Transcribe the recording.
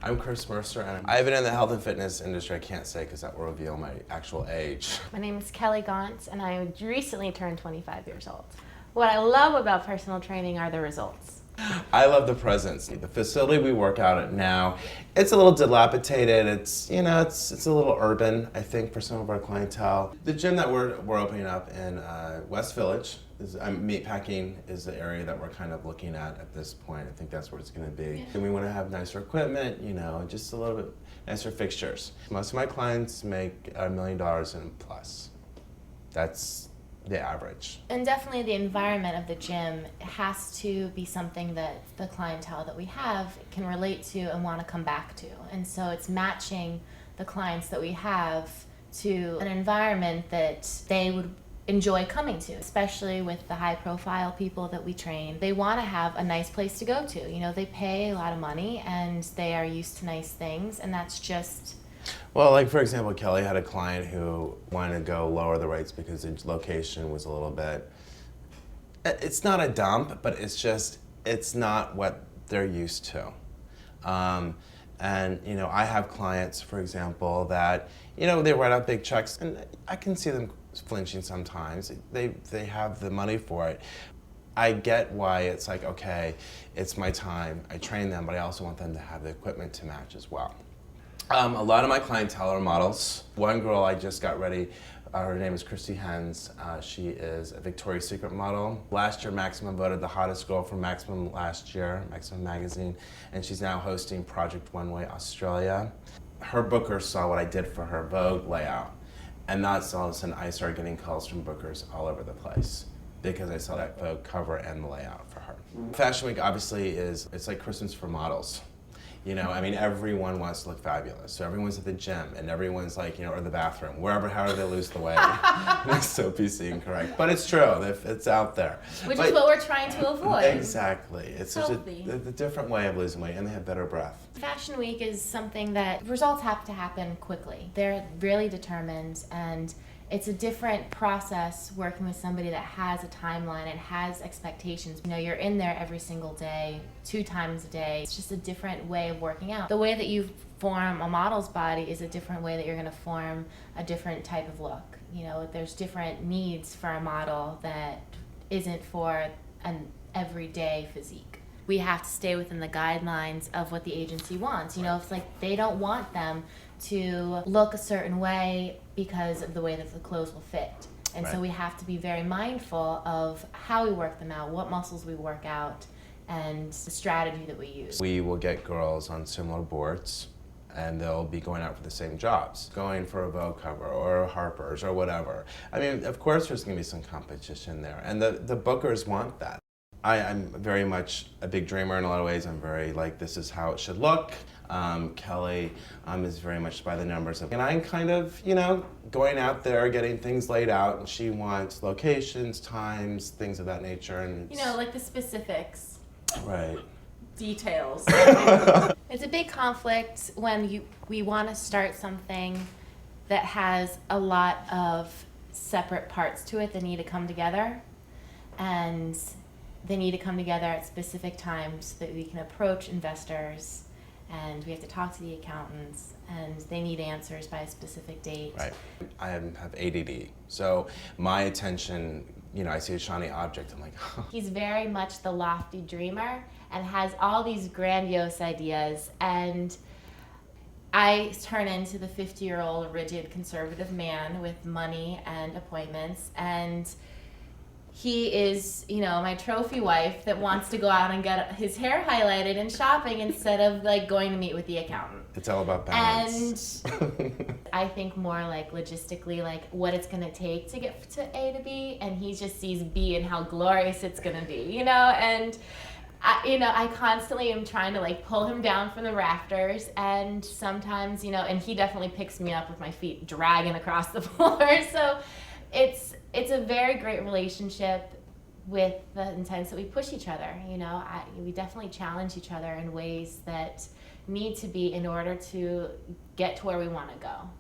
I'm Chris Mercer, and I've been in the health and fitness industry. I can't say because that will reveal my actual age. My name is Kelly Gauntz, and I recently turned 25 years old. What I love about personal training are the results. I love the presence. The facility we work out at now, it's a little dilapidated. It's it's a little urban, I think, for some of our clientele. The gym that we're opening up in West Village meatpacking is the area that we're kind of looking at this point. I think that's where it's going to be. And we want to have nicer equipment, just a little bit nicer fixtures. Most of my clients make $1 million and plus. That's the average. And definitely the environment of the gym has to be something that the clientele that we have can relate to and want to come back to. And so it's matching the clients that we have to an environment that they would enjoy coming to, especially with the high profile people that we train. They want to have a nice place to go to. They pay a lot of money and they are used to nice things, and that's just... Well, like for example, Kelly had a client who wanted to go lower the rates because the location was a little bit, it's not a dump, but it's not what they're used to. And I have clients, for example, that, they write out big checks, and I can see them flinching sometimes. They have the money for it. I get why it's like, okay, it's my time, I train them, but I also want them to have the equipment to match as well. A lot of my clientele are models. One girl I just got ready, her name is Christy Hens. She is a Victoria's Secret model. Last year, Maximum voted the hottest girl from Maximum last year, Maximum magazine, and she's now hosting Project One Way Australia. Her bookers saw what I did for her Vogue layout, and that's all of a sudden I started getting calls from bookers all over the place because I saw that Vogue cover and the layout for her. Fashion Week obviously it's like Christmas for models. Everyone wants to look fabulous. So everyone's at the gym and everyone's like, or the bathroom, however they lose the weight. It's so PC incorrect. But it's true, it's out there. Which is what we're trying to avoid. Exactly. It's just a different way of losing weight, and they have better breath. Fashion Week is something that results have to happen quickly. They're really determined, and it's a different process working with somebody that has a timeline and has expectations. You're in there every single day, 2 times a day. It's just a different way of working out. The way that you form a model's body is a different way that you're going to form a different type of look. There's different needs for a model that isn't for an everyday physique. We have to stay within the guidelines of what the agency wants. It's like they don't want them to look a certain way because of the way that the clothes will fit. And so we have to be very mindful of how we work them out, what muscles we work out, and the strategy that we use. We will get girls on similar boards, and they'll be going out for the same jobs, going for a Vogue cover or a Harper's or whatever. Of course there's going to be some competition there, and the bookers want that. I'm very much a big dreamer in a lot of ways. I'm very like, this is how it should look. Kelly is very much by the numbers. And I'm kind of, going out there, getting things laid out, and she wants locations, times, things of that nature. And like the specifics. Right. Details. It's a big conflict when we want to start something that has a lot of separate parts to it that need to come together. And they need to come together at specific times so that we can approach investors, and we have to talk to the accountants, and they need answers by a specific date. Right. I have ADD, so my attention, I see a shiny object, I'm like, oh. He's very much the lofty dreamer and has all these grandiose ideas, and I turn into the 50-year-old rigid conservative man with money and appointments, and he is, my trophy wife that wants to go out and get his hair highlighted and shopping instead of going to meet with the accountant. It's all about balance. And I think more logistically, what it's going to take to get to A to B, and he just sees B and how glorious it's going to be, and I constantly am trying to pull him down from the rafters, and sometimes, and he definitely picks me up with my feet dragging across the floor. So it's a very great relationship with the intent that we push each other. We definitely challenge each other in ways that need to be in order to get to where we want to go.